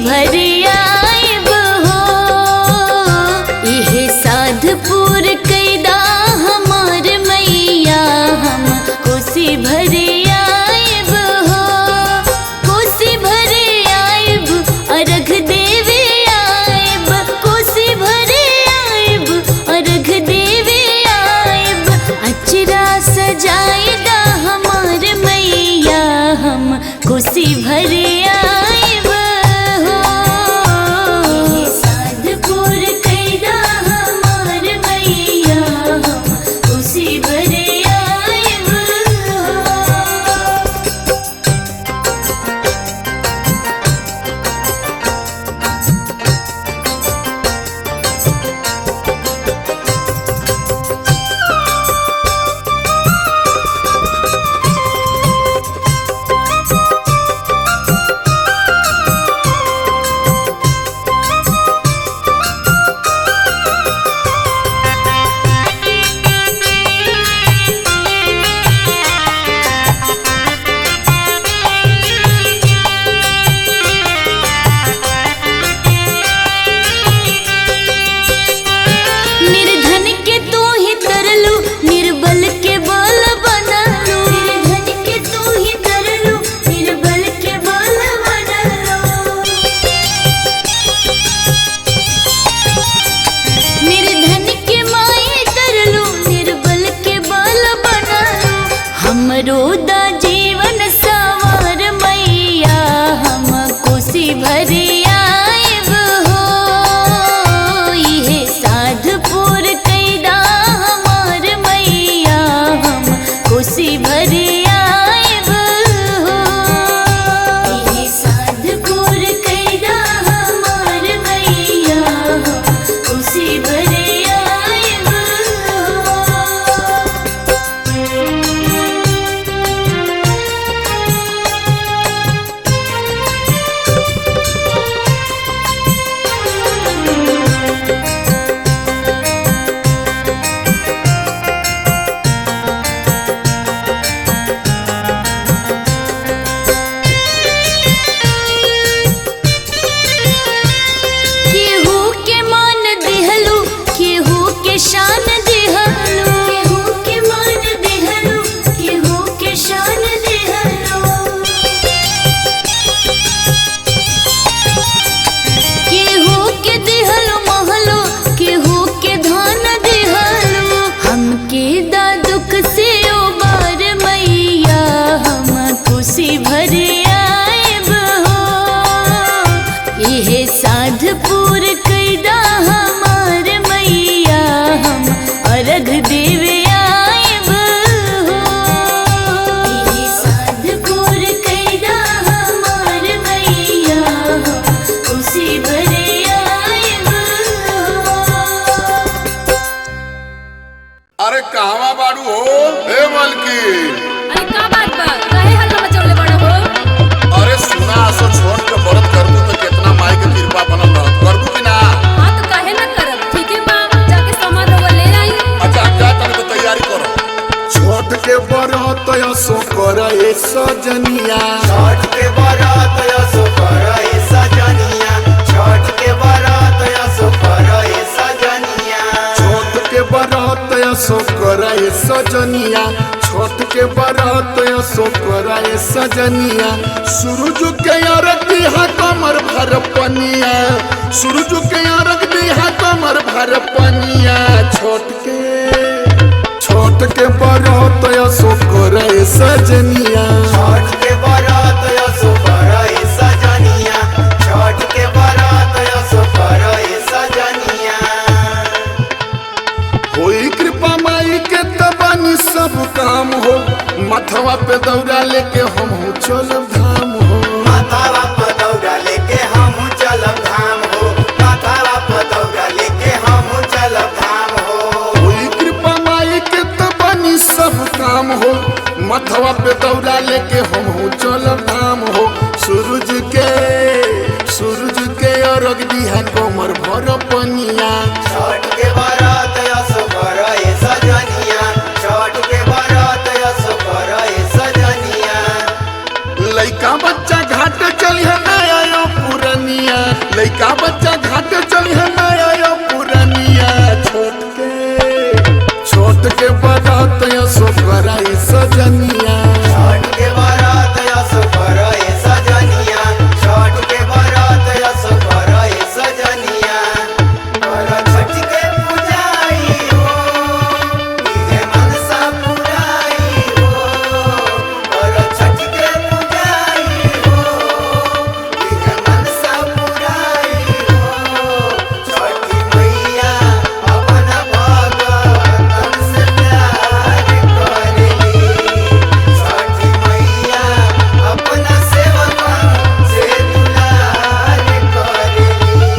भर आइब हो। इहे साधपुर कैदा हमार मैया हम कोसी भर आइब हो। कोसी भर आइब अर्घ देवे आइब, कोसी भर आइब अर्घ देवे आइब। अचरा सजाएगा हमार मैया हम कोसी भर आइब हो। साधपुर कैदा हमार मैया हम कोसी भर आइब हो। निर्धन के तू ही तरलू, निर्बल के बल बनलू। निर्धन के तू ही तरलू, निर्बल के बल बनलू। निर्धन के माए तरलू, निर्बल के बल बनलू। हमरो दा जीवन सवार मैया हम कोसी भर आइब हो। इहे साधपुर कैदा हमार मैया हम कोसी भर आइब हो। इहे साधपुर कैदा हमार मैया हम कोसी भर आइब हो। केहू के मान दिहलू, केहू के शान दिहलू। केहू के मान दिहलू, केहू के शान दिहलू। केहू के दिहलू महलो, केहू के धन दिहलू। हमके दा दुख से उबार मैया हम कोसी भर आइब हो। इहे साधपुर कैदा हमार मैया हम अर्घ देवे आइब हो। इहे साधपुर कैदा हमार मैया हम कोसी भर आइब हो। अरे कहवा बाड़ू हो ए मलकिन? अरे का बात बा? काहे हल्ला मचौले बड़ा हो? अरे सुना असो छोट के व्रत करबू तो कितना माई के कृपा बनल रहत, करबू कि ना? हाँ तो काहे ना करब? ठीके बा, जाके सामान रउआ ले आई। अच्छा जा तनी तो तैयारी करो। छोट के व्रत असो करे सजनिया, छठ के बारात यसो करई सजनिया। छठ के बारात यसो करई सजनिया। छोट के व्रत असो करे सजनिया। छोट के व्रत असो करे सजनिया। सूरज के अर्घ दिहा कमर भर पनिया, सूरज के अर्घ दिहा कमर भर पनिया। छोट के व्रत असो करे सजनिया। छठ के बारात यसो करई सजनिया। छठ के बारात यसो करई सजनिया। होई कृपा माई के तबनी सब काम हो। मथवा पे दौड़ा लेके हम चलब धाम हो। माथावा पर दौड़ा लेके हम चलब धाम हो। माथावा पर दौड़ा लेके हम चलब धाम हो। होई कृपा माई के तबनी सब काम हो। मथवा पे दौड़ा लेके हम चलब धाम हो। सूरज के अर्घ दिहा कमर भर पनिया। छठ के बारात यसो करई सजनिया। छठ के बारात यसो करई सजनिया। लइका बच्चा घाट चलिए नया पुरनिया। लइका बच्चा घाटे चली है नया या पुरानिया छोट के बारात असो कराई सजनिया छठ के बारात असो कराई सजनिया छठ के बारात असो कराई सजनिया और छठ के पूजाई हो इहे मनसा पुराई हो और छठ के पूजाई हो इहे मनसा पुराई हो छठी मैया अपना भगतन से प्यार करेली छठी मैया अपना सेवकन से दुलार करेली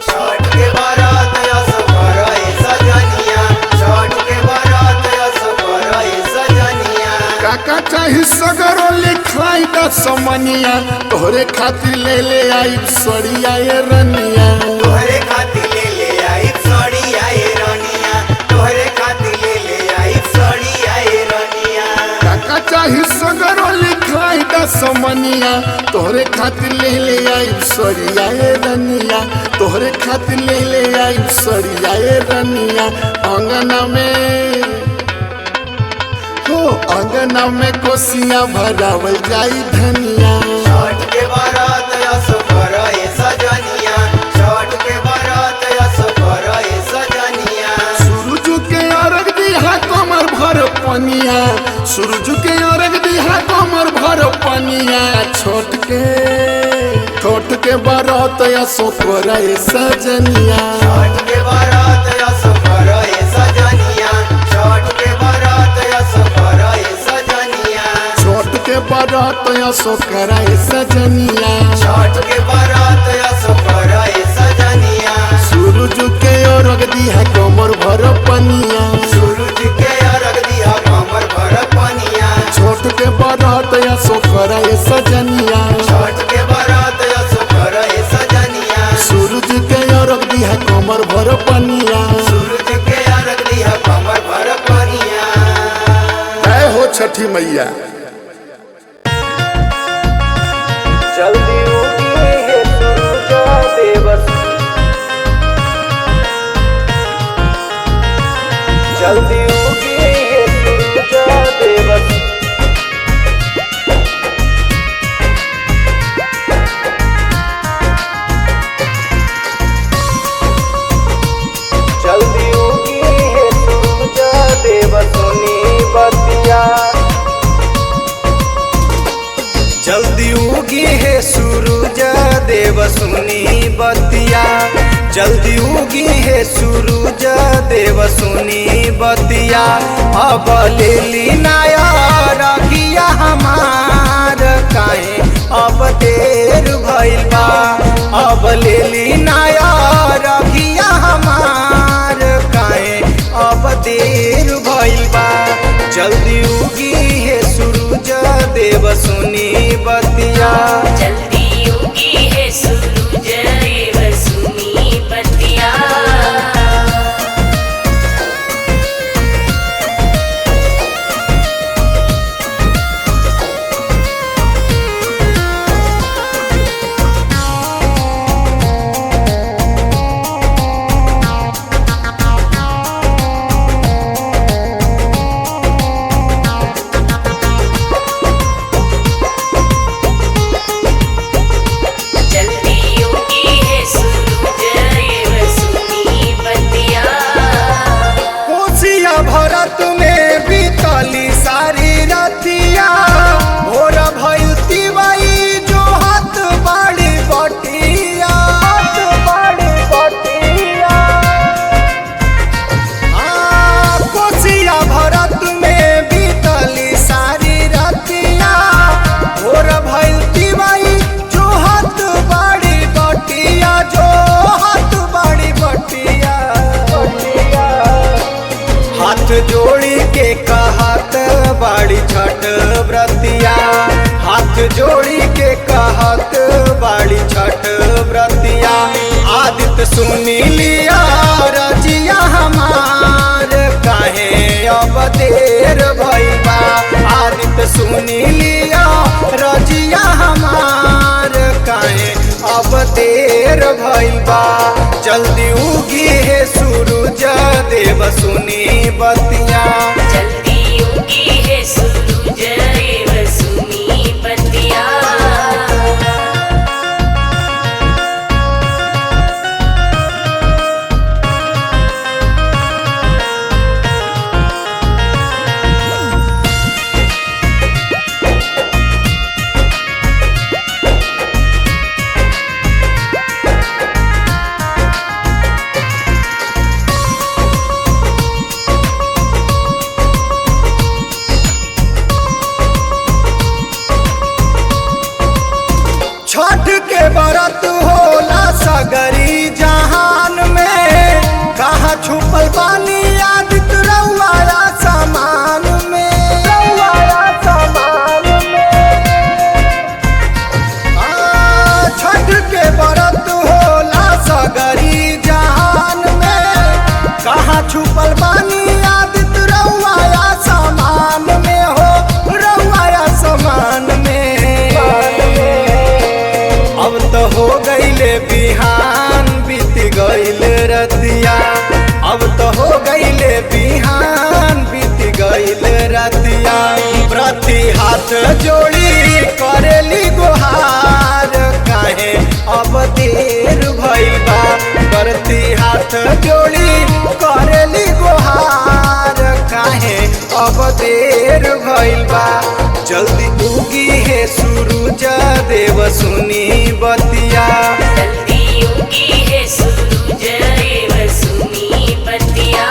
छठ के बारात असो कराई सजनिया छठ के बारात असो कराई सजनिया काका चाही सगरो लिखाई दा समनिया तोहरे खातिर ले आई सड़िया ये रनिया तोहरे खातिर ले आई साड़ी आए रानिया तोहरे खातिर ले आई साड़ी आए रानिया काका चाही सगरो लिखाई दा समनिया तोहरे खातिर ले आई सड़िया ये रनिया तोहरे खातिर ले आई सड़िया ये रनिया अंगना में कोसिया भरावल जाई धनिया छठ के बारात असो कराई सजनिया छठ के बारात असो कराई सजनिया सूरज के अर्घ दिहा कमर भर पनिया सूरज के अर्घ दिहा कमर भर पनिया छोट के बारात असो कराई सजनिया छठ के बारात असो कराई सजनिया छठ के बारात असो कराई सजनिया छोट के बारात असो कराई सजनिया छठ के बारात असो कराई सजनिया सूरज के अर्घ दिहा कमर भर पनिया सूरज के अर्घ दिया कमर भर पनिया छोट के बारात असो कराई सजनिया छठ के बारात असो कराई सजनिया सूरज के अर्घ दिहा कमर भर पनिया सूरज के अर्घ दिया कमर भर पनिया जय हो छठी मैया। जल्दी उगी है सूरज देवस जल्दी उगी है सूरज देवस जल्दी उगी है सूरज देवस सुनी बतिया जल्दी उगी है सूरज देव सुनी बतिया जल्दी उगी है सूरज देव सुनी बतिया अब लेली नाया रखिया हमार काहे अब देर भइल बा अब लेली नाया रखिया हमार काहे अब देर भइल बा जल्दी उगी है सूरज देव सुनी बतिया जल्दी उगी है सूरज देव सुनी बतिया देर भइल बा जल्दी उगी है सूरज देव सुनी बतिया जल्दी उगी है सूरज देव सुनी बतिया छठ के व्रत होला सगरी जहान में कहाँ छुपल बानी आदित रउआ सामान में छठ के व्रत होला सगरी जहान में कहाँ छुपल बानी आदित रउआ सामान में हो रउआ सामान में अब तो हो गईले बिहान बीत गईल रतिया अब तो हो गईले बिहान बीत गईल रतिया प्रति हाथ जोड़ी करेली गुहार काहे अब देर भइल बा प्रति हाथ जोड़ी करेली गुहार काहे अब देर भइल बा जल्दी उगी है सूरज देव सुनी बतिया जल्दी उगी है सूरज देव सुनी बतिया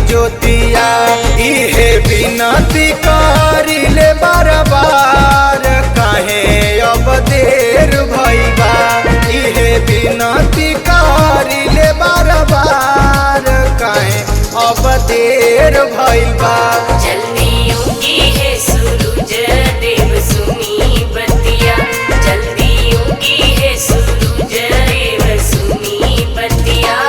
ज्योतिया इहे बिनती करिले बार बार काहे अब देर भइल बा इहे बिनती करिले बार बार काहे अब देर भइल बा जल्दी उगी है सूरज देव सुनी बतिया जल्दी उगी है सूरज देव सुनी बतिया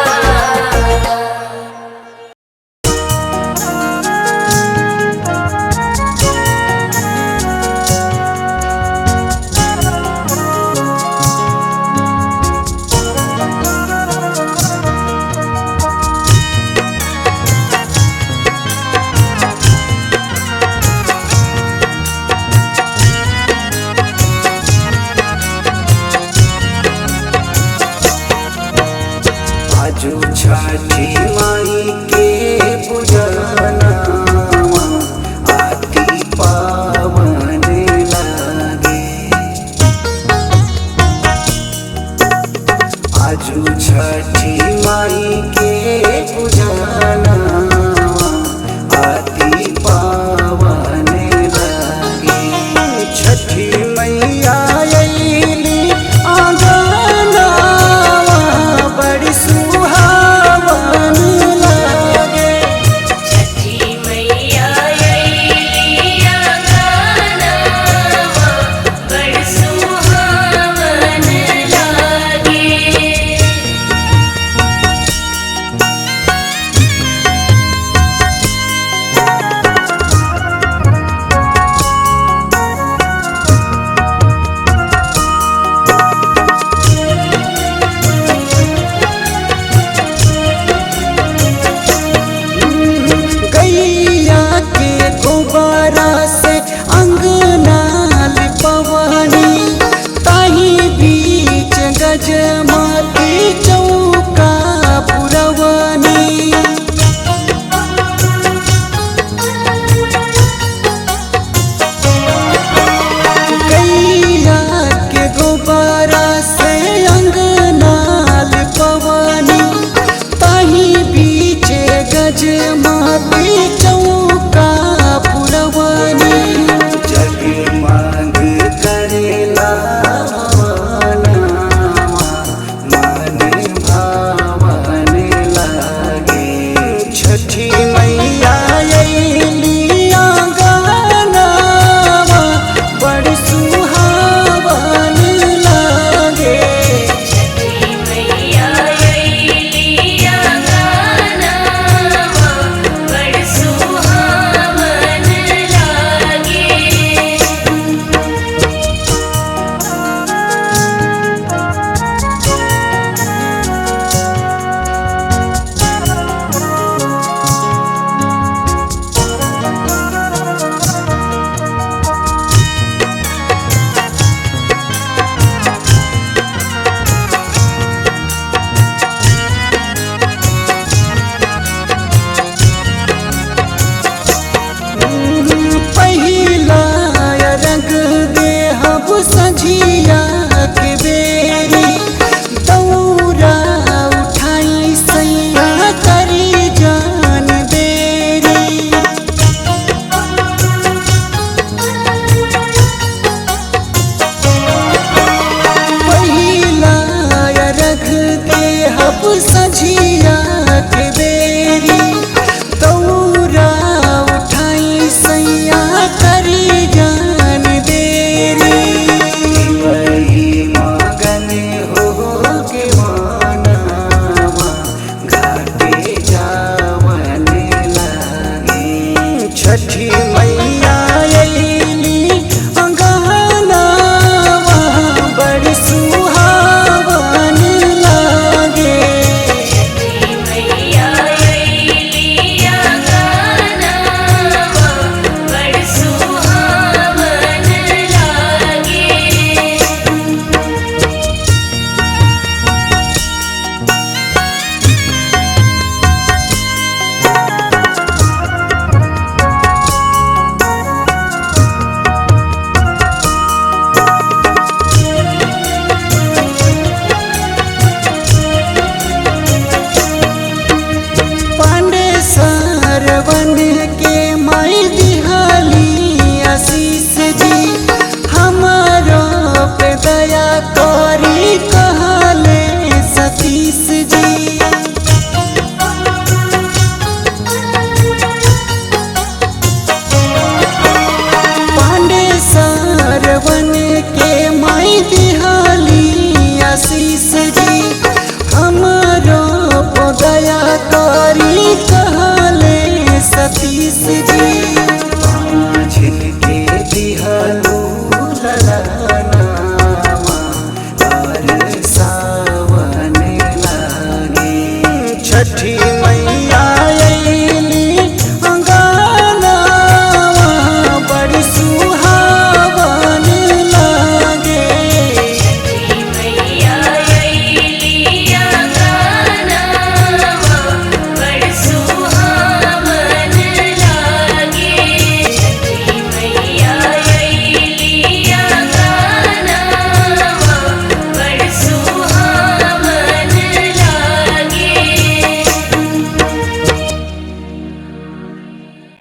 छठी माई के पूजना आती पावन लागे आजू छठी माई के पूजना आती पावन लागे छठी मैया अइली आंगनवा बड़ी सुहावन लागे के गोबरा से अंगना लिपवनी ताही बीच गजमती चौका पुरवनी गैया के गोबरा से अंगना लिपवनी ताही बीच गजमती चौका पुरवनी जगमग करेला भवनवा, मन भावन लागे। छठी मैया अइली आंगनवा, बड़ सुहावन लागे। पहिला रंग देहब सझिया के बेरी दौरा उठाई सैया करी जान देरी पहिला रंग देहब सझिया के बेरी दौरा उठाई सैया करी जान देरी वही मगन हो के मानवा, घाटे जावन लागे। छठी मैया अइली अंगनवा, बड़ सुहावन लागे। पांडे सरवन के माई दिहाली आशीष जी, हमारा पे दया करी कहा